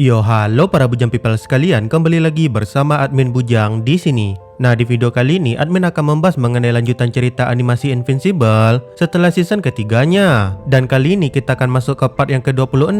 Yo, halo para Bujang People sekalian, kembali lagi bersama admin Bujang di sini. Nah, di video kali ini admin akan membahas mengenai lanjutan cerita animasi Invincible setelah season ketiganya. Dan kali ini kita akan masuk ke part yang ke-26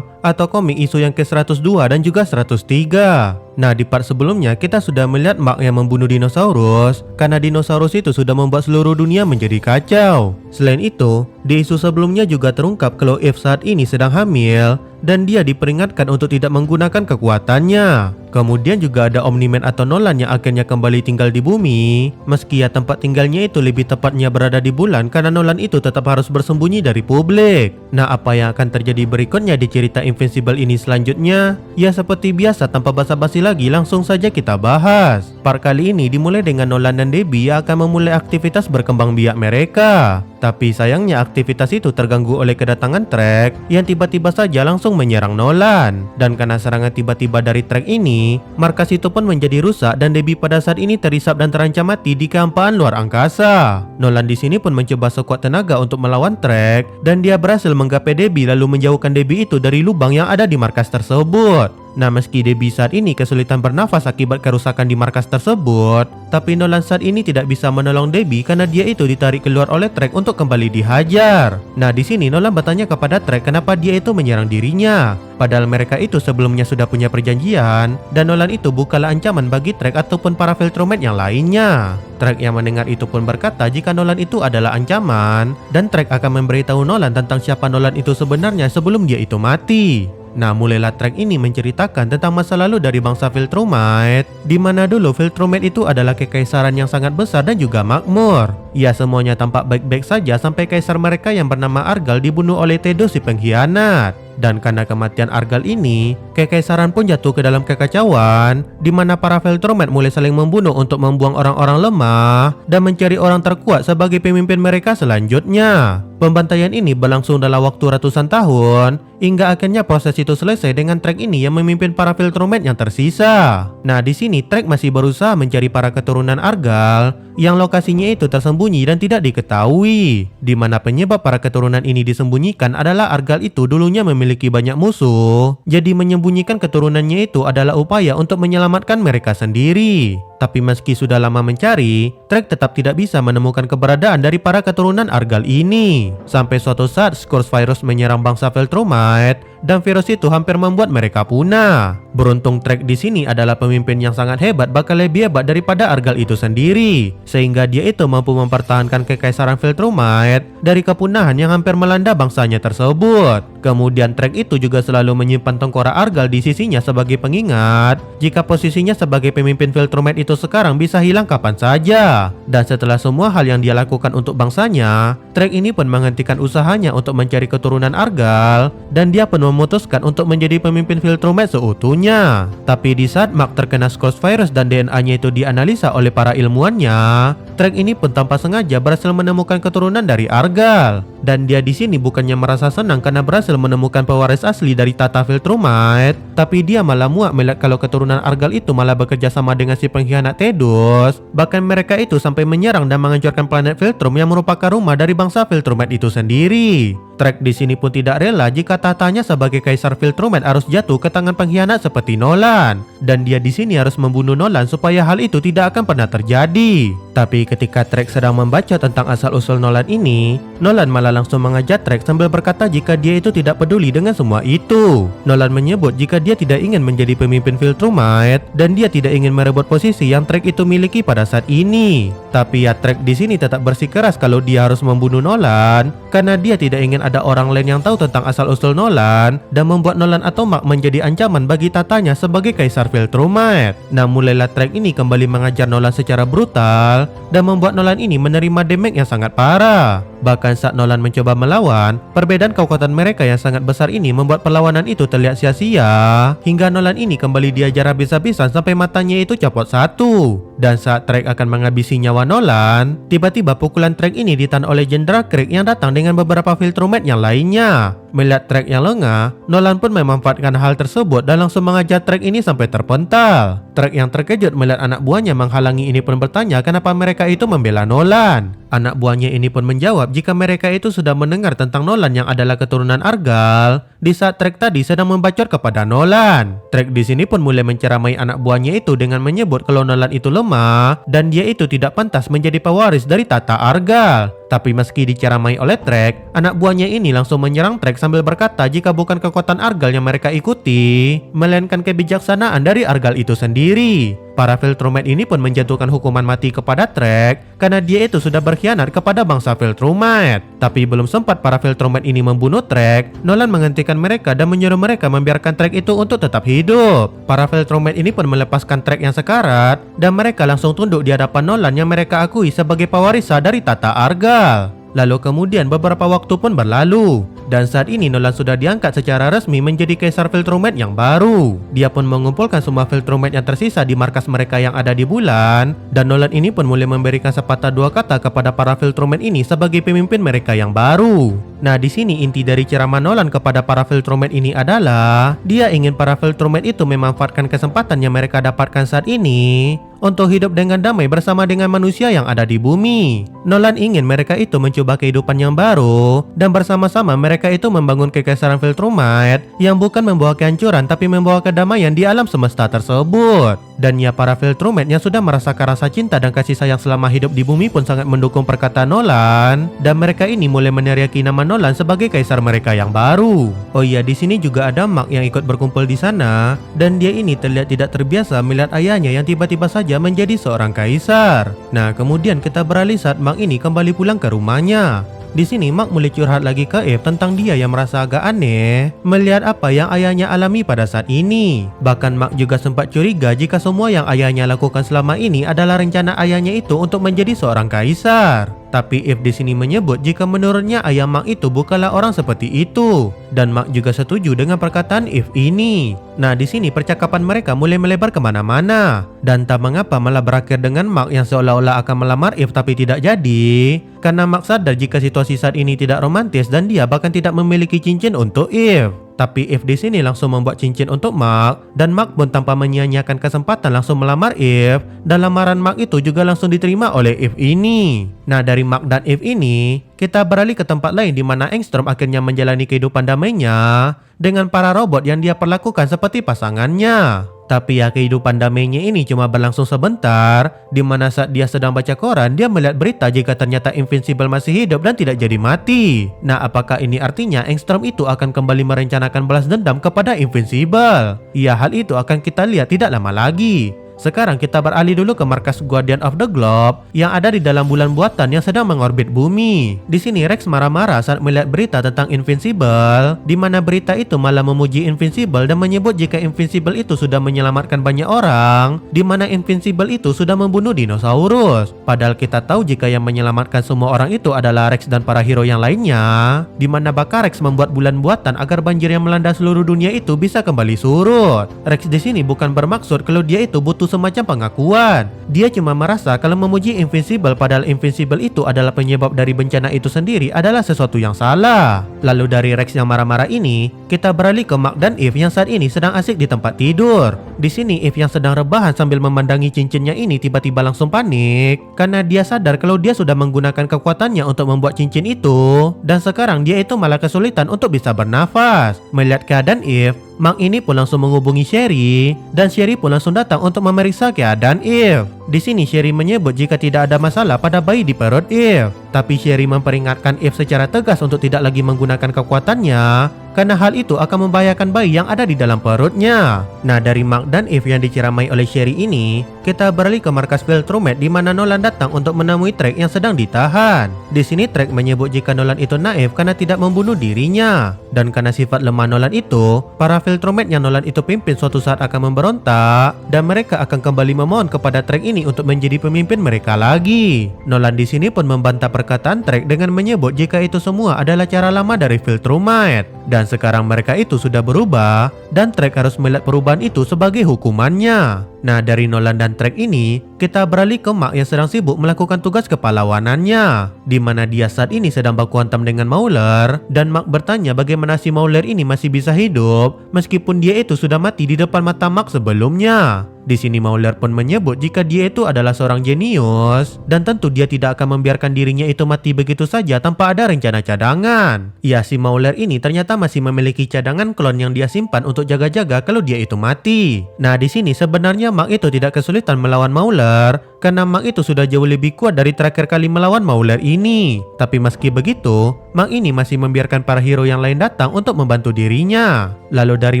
atau komik isu yang ke-102 dan juga 103. Nah, di part sebelumnya kita sudah melihat Mark yang membunuh dinosaurus karena dinosaurus itu sudah membuat seluruh dunia menjadi kacau. Selain itu, di isu sebelumnya juga terungkap kalau Eve saat ini sedang hamil dan dia diperingatkan untuk tidak menggunakan kekuatannya. Kemudian juga ada Omni-Man atau Nolan yang akhirnya kembali tinggal di bumi, meski ya tempat tinggalnya itu lebih tepatnya berada di bulan karena Nolan itu tetap harus bersembunyi dari publik. Nah, apa yang akan terjadi berikutnya di cerita Invincible ini selanjutnya? Ya seperti biasa, tanpa basa-basi lagi langsung saja kita bahas. Part kali ini dimulai dengan Nolan dan Debbie yang akan memulai aktivitas berkembang biak mereka. Tapi sayangnya aktivitas itu terganggu oleh kedatangan Trek yang tiba-tiba saja langsung menyerang Nolan. Dan karena serangan tiba-tiba dari Trek ini, markas itu pun menjadi rusak dan Debbie pada saat ini terisap dan terancam mati di kehampaan luar angkasa. Nolan di sini pun mencoba sekuat tenaga untuk melawan Trek dan dia berhasil menggapai Debbie lalu menjauhkan Debbie itu dari lubang yang ada di markas tersebut. Nah, meski Debbie saat ini kesulitan bernafas akibat kerusakan di markas tersebut, tapi Nolan saat ini tidak bisa menolong Debbie karena dia itu ditarik keluar oleh Trek untuk kembali dihajar. Nah, di sini Nolan bertanya kepada Trek kenapa dia itu menyerang dirinya. Padahal mereka itu sebelumnya sudah punya perjanjian dan Nolan itu bukanlah ancaman bagi Trek ataupun para Viltrumite yang lainnya. Trek yang mendengar itu pun berkata jika Nolan itu adalah ancaman dan Trek akan memberitahu Nolan tentang siapa Nolan itu sebenarnya sebelum dia itu mati. Nah, mulailah Trek ini menceritakan tentang masa lalu dari bangsa Viltrumite, di mana dulu Viltrumite itu adalah kekaisaran yang sangat besar dan juga makmur. Ya, semuanya tampak baik-baik saja sampai kaisar mereka yang bernama Argal dibunuh oleh Thedos si pengkhianat. Dan karena kematian Argal ini, kekaisaran pun jatuh ke dalam kekacauan, di mana para Viltrumite mulai saling membunuh untuk membuang orang-orang lemah dan mencari orang terkuat sebagai pemimpin mereka selanjutnya. Pembantaian ini berlangsung dalam waktu ratusan tahun, hingga akhirnya proses itu selesai dengan Trek ini yang memimpin para Viltrumite yang tersisa. Nah, di sini Trek masih berusaha mencari para keturunan Argal yang lokasinya itu tersembunyi dan tidak diketahui. Di mana penyebab para keturunan ini disembunyikan adalah Argal itu dulunya memiliki banyak musuh. Jadi menyembunyikan keturunannya itu adalah upaya untuk menyelamatkan mereka sendiri. Tapi meski sudah lama mencari, Trek tetap tidak bisa menemukan keberadaan dari para keturunan Argal ini. Sampai suatu saat Scourge virus menyerang bangsa Viltrumite dan virus itu hampir membuat mereka punah. Beruntung Trek di sini adalah pemimpin yang sangat hebat, bakal lebih hebat daripada Argal itu sendiri, sehingga dia itu mampu mempertahankan kekaisaran Viltrumite dari kepunahan yang hampir melanda bangsanya tersebut. Kemudian Trek itu juga selalu menyimpan tengkorak Argal di sisinya sebagai pengingat jika posisinya sebagai pemimpin Viltrumite itu sekarang bisa hilang kapan saja. Dan setelah semua hal yang dia lakukan untuk bangsanya, Trek ini pun menghentikan usahanya untuk mencari keturunan Argal dan dia pun memutuskan untuk menjadi pemimpin Viltrumite seutuhnya. Tapi di saat Mark terkena Scourge virus dan DNA-nya itu dianalisa oleh para ilmuwannya, Trek ini pun tanpa sengaja berhasil menemukan keturunan dari Argal. Dan dia di sini bukannya merasa senang karena berhasil menemukan pewaris asli dari tata Viltrumite, tapi dia malah muak melihat kalau keturunan Argal itu malah bekerja sama dengan si pengkhianat Thedos. Bahkan mereka itu sampai menyerang dan menghancurkan planet Viltrum yang merupakan rumah dari bangsa Viltrumite itu sendiri. Trek di sini pun tidak rela jika tatanya sebagai kaisar Viltrumite harus jatuh ke tangan pengkhianat seperti Nolan, dan dia di sini harus membunuh Nolan supaya hal itu tidak akan pernah terjadi. Tapi ketika Trek sedang membaca tentang asal-usul Nolan ini, Nolan malah langsung mengajar Trek sambil berkata jika dia itu tidak peduli dengan semua itu. Nolan menyebut jika dia tidak ingin menjadi pemimpin Viltrumite dan dia tidak ingin merebut posisi yang Trek itu miliki pada saat ini. Tapi ya Trek di sini tetap bersikeras kalau dia harus membunuh Nolan karena dia tidak ingin ada orang lain yang tahu tentang asal-usul Nolan dan membuat Nolan atau Mark menjadi ancaman bagi tatanya sebagai kaisar Viltrumite. Nah, mulailah Trek ini kembali mengajar Nolan secara brutal dan membuat Nolan ini menerima damage yang sangat parah. Bahkan saat Nolan mencoba melawan, perbedaan kekuatan mereka yang sangat besar ini membuat perlawanan itu terlihat sia-sia, hingga Nolan ini kembali diajar habis-habisan sampai matanya itu copot satu. Dan saat Trek akan menghabisi nyawa Nolan, tiba-tiba pukulan Trek ini ditahan oleh Jenderal Craig yang datang dengan beberapa Viltrumite yang lainnya. Melihat Trek yang lengah, Nolan pun memanfaatkan hal tersebut dan langsung mengajar Trek ini sampai terpental. Trek yang terkejut melihat anak buahnya menghalangi ini pun bertanya kenapa mereka itu membela Nolan. Anak buahnya ini pun menjawab menjawab jika mereka itu sudah mendengar tentang Nolan yang adalah keturunan Argal di saat Trek tadi sedang membacot kepada Nolan. Trek di sini pun mulai menceramai anak buahnya itu dengan menyebut kalau Nolan itu lemah dan dia itu tidak pantas menjadi pewaris dari tata Argal. Tapi meski diceramai oleh Trek, anak buahnya ini langsung menyerang Trek sambil berkata jika bukan kekuatan Argal yang mereka ikuti, melainkan kebijaksanaan dari Argal itu sendiri. Para Viltrumite ini pun menjatuhkan hukuman mati kepada Trek karena dia itu sudah berkhianat kepada bangsa Viltrumite. Tapi belum sempat para Viltrumite ini membunuh Trek, Nolan menghentikan mereka dan menyuruh mereka membiarkan Trek itu untuk tetap hidup. Para Viltrumite ini pun melepaskan Trek yang sekarat dan mereka langsung tunduk di hadapan Nolan yang mereka akui sebagai pewarisah dari tata Argal. Lalu kemudian beberapa waktu pun berlalu dan saat ini Nolan sudah diangkat secara resmi menjadi Kaisar Viltrumite yang baru. Dia pun mengumpulkan semua Viltrumite yang tersisa di markas mereka yang ada di bulan dan Nolan ini pun mulai memberikan sepatah dua kata kepada para Viltrumite ini sebagai pemimpin mereka yang baru. Nah, di sini inti dari ceramah Nolan kepada para Viltrumite ini adalah dia ingin para Viltrumite itu memanfaatkan kesempatan yang mereka dapatkan saat ini untuk hidup dengan damai bersama dengan manusia yang ada di bumi. Nolan ingin mereka itu mencoba kehidupan yang baru dan bersama-sama mereka itu membangun kekaisaran Viltrumite yang bukan membawa kehancuran tapi membawa kedamaian di alam semesta tersebut. Dan ya, para Viltrumite yang sudah merasakan rasa cinta dan kasih sayang selama hidup di bumi pun sangat mendukung perkataan Nolan dan mereka ini mulai meneriaki nama Nolan sebagai kaisar mereka yang baru. Oh iya, di sini juga ada Mark yang ikut berkumpul di sana dan dia ini terlihat tidak terbiasa melihat ayahnya yang tiba-tiba saja menjadi seorang kaisar. Nah, kemudian kita beralih saat Mark ini kembali pulang ke rumahnya. Di sini Mark mulai curhat lagi ke Eve tentang dia yang merasa agak aneh melihat apa yang ayahnya alami pada saat ini. Bahkan Mark juga sempat curiga jika semua yang ayahnya lakukan selama ini adalah rencana ayahnya itu untuk menjadi seorang kaisar. Tapi Eve di sini menyebut jika menurutnya ayah Mark itu bukanlah orang seperti itu dan Mark juga setuju dengan perkataan Eve ini. Nah, di sini percakapan mereka mulai melebar kemana-mana dan tak mengapa malah berakhir dengan Mark yang seolah-olah akan melamar Eve tapi tidak jadi karena Mark sadar jika situasi saat ini tidak romantis dan dia bahkan tidak memiliki cincin untuk Eve. Tapi Eve di sini langsung membuat cincin untuk Mark dan Mark pun tanpa menyia-nyiakan kesempatan langsung melamar Eve dan lamaran Mark itu juga langsung diterima oleh Eve ini. Nah, dari Mark dan Eve ini kita beralih ke tempat lain di mana Engstrom akhirnya menjalani kehidupan damainya dengan para robot yang dia perlakukan seperti pasangannya. Tapi ya, kehidupan damainya ini cuma berlangsung sebentar, di mana saat dia sedang baca koran, dia melihat berita jika ternyata Invincible masih hidup dan tidak jadi mati. Nah, apakah ini artinya Engstrom itu akan kembali merencanakan balas dendam kepada Invincible? Ya, hal itu akan kita lihat tidak lama lagi. Sekarang kita beralih dulu ke markas Guardian of the Globe yang ada di dalam bulan buatan yang sedang mengorbit bumi. Di sini Rex marah-marah saat melihat berita tentang Invincible, di mana berita itu malah memuji Invincible dan menyebut jika Invincible itu sudah menyelamatkan banyak orang, di mana Invincible itu sudah membunuh dinosaurus. Padahal kita tahu jika yang menyelamatkan semua orang itu adalah Rex dan para hero yang lainnya, di mana bakal Rex membuat bulan buatan agar banjir yang melanda seluruh dunia itu bisa kembali surut. Rex di sini bukan bermaksud kalau dia itu butuh semacam pengakuan. Dia cuma merasa kalau memuji Invincible padahal Invincible itu adalah penyebab dari bencana itu sendiri adalah sesuatu yang salah. Lalu dari Rex yang marah-marah ini, kita beralih ke Mark dan Eve yang saat ini sedang asik di tempat tidur. Di sini Eve yang sedang rebahan sambil memandangi cincinnya ini tiba-tiba langsung panik karena dia sadar kalau dia sudah menggunakan kekuatannya untuk membuat cincin itu dan sekarang dia itu malah kesulitan untuk bisa bernafas. Melihat keadaan Eve, Mark ini pun langsung menghubungi Sherry dan Sherry pun langsung datang untuk memeriksa keadaan Eve. Di sini Sherry menyebut jika tidak ada masalah pada bayi di perut Eve. Tapi Sherry memperingatkan Eve secara tegas untuk tidak lagi menggunakan kekuatannya karena hal itu akan membahayakan bayi yang ada di dalam perutnya. Nah, dari Mark dan Eve yang diceramai oleh Sherry ini, kita beralih ke markas Viltrumite di mana Nolan datang untuk menemui Trek yang sedang ditahan. Di sini Trek menyebut jika Nolan itu naif karena tidak membunuh dirinya dan karena sifat lemah Nolan itu, para Viltrumite yang Nolan itu pimpin suatu saat akan memberontak dan mereka akan kembali memohon kepada Trek ini untuk menjadi pemimpin mereka lagi. Nolan di sini pun membantah perkataan Trek dengan menyebut jika itu semua adalah cara lama dari Viltrumite dan sekarang mereka itu sudah berubah dan Trek harus melihat perubahan itu sebagai hukumannya. Nah, dari Nolan dan Trek ini, kita beralih ke Mark yang sedang sibuk melakukan tugas kepahlawanannya, di mana dia saat ini sedang baku hantam dengan Mauler dan Mark bertanya bagaimana si Mauler ini masih bisa hidup meskipun dia itu sudah mati di depan mata Mark sebelumnya. Di sini Mauler pun menyebut jika dia itu adalah seorang jenius dan tentu dia tidak akan membiarkan dirinya itu mati begitu saja tanpa ada rencana cadangan. Ya, si Mauler ini ternyata masih memiliki cadangan klon yang dia simpan untuk jaga-jaga kalau dia itu mati. Nah, di sini sebenarnya Mark itu tidak kesulitan melawan Mauler karena Mark itu sudah jauh lebih kuat dari terakhir kali melawan Mauler ini. Tapi meski begitu, Mark ini masih membiarkan para hero yang lain datang untuk membantu dirinya. Lalu dari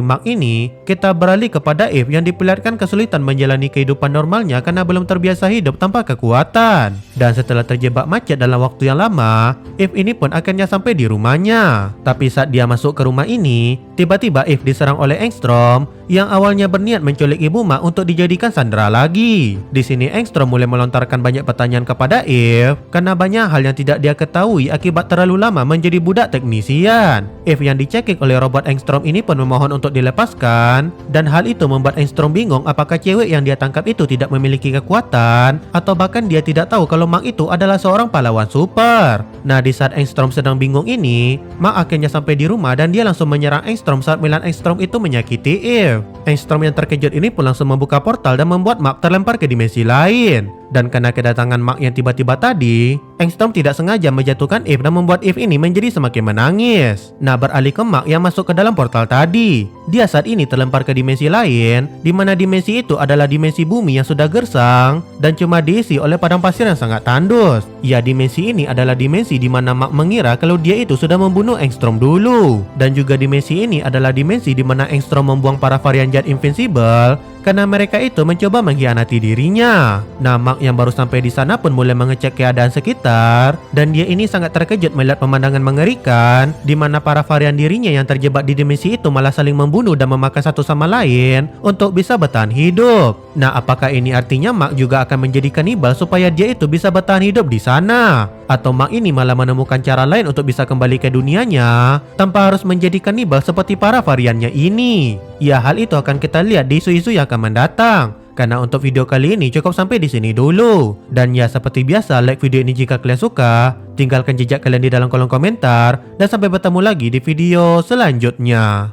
Mark ini, kita beralih kepada Eve yang diperlihatkan kesulitan menjalani kehidupan normalnya karena belum terbiasa hidup tanpa kekuatan. Dan setelah terjebak macet dalam waktu yang lama, Eve ini pun akhirnya sampai di rumahnya. Tapi saat dia masuk ke rumah ini, tiba-tiba Eve diserang oleh Engstrom yang awalnya berniat menculik ibu Mark untuk dijadikan sandera lagi. Di sini Engstrom mulai melontarkan banyak pertanyaan kepada Eve karena banyak hal yang tidak dia ketahui akibat terlalu lama menjadi budak teknisian. Eve yang dicekik oleh robot Engstrom ini pun memohon untuk dilepaskan dan hal itu membuat Engstrom bingung apakah cewek yang dia tangkap itu tidak memiliki kekuatan atau bahkan dia tidak tahu kalau Mark itu adalah seorang pahlawan super. Nah, di saat Engstrom sedang bingung ini, Mark akhirnya sampai di rumah dan dia langsung menyerang Engstrom saat melihat Engstrom itu menyakiti Eve. Engstrom yang terkejut ini pun langsung membuka portal dan membuat Mark terlempar ke dimensi lain. Dan karena kedatangan Mark yang tiba-tiba tadi, Engstrom tidak sengaja menjatuhkan Eve dan membuat Eve ini menjadi semakin menangis. Nah, beralih ke Mark yang masuk ke dalam portal tadi. Dia saat ini terlempar ke dimensi lain, di mana dimensi itu adalah dimensi bumi yang sudah gersang dan cuma diisi oleh padang pasir yang sangat tandus. Ya, dimensi ini adalah dimensi di mana Mark mengira kalau dia itu sudah membunuh Engstrom dulu. Dan juga dimensi ini adalah dimensi di mana Engstrom membuang para varian Jet Invincible karena mereka itu mencoba mengkhianati dirinya. Nah, Mark yang baru sampai di sana pun mulai mengecek keadaan sekitar dan dia ini sangat terkejut melihat pemandangan mengerikan di mana para varian dirinya yang terjebak di dimensi itu malah saling membunuh dan memakan satu sama lain untuk bisa bertahan hidup. Nah, apakah ini artinya Mark juga akan menjadi kanibal supaya dia itu bisa bertahan hidup di sana? Atau Mark ini malah menemukan cara lain untuk bisa kembali ke dunianya tanpa harus menjadi kanibal seperti para variannya ini? Ya, hal itu akan kita lihat di isu-isu yang akan mendatang. Karena untuk video kali ini cukup sampai di sini dulu. Dan ya, seperti biasa, like video ini jika kalian suka, tinggalkan jejak kalian di dalam kolom komentar, dan sampai bertemu lagi di video selanjutnya.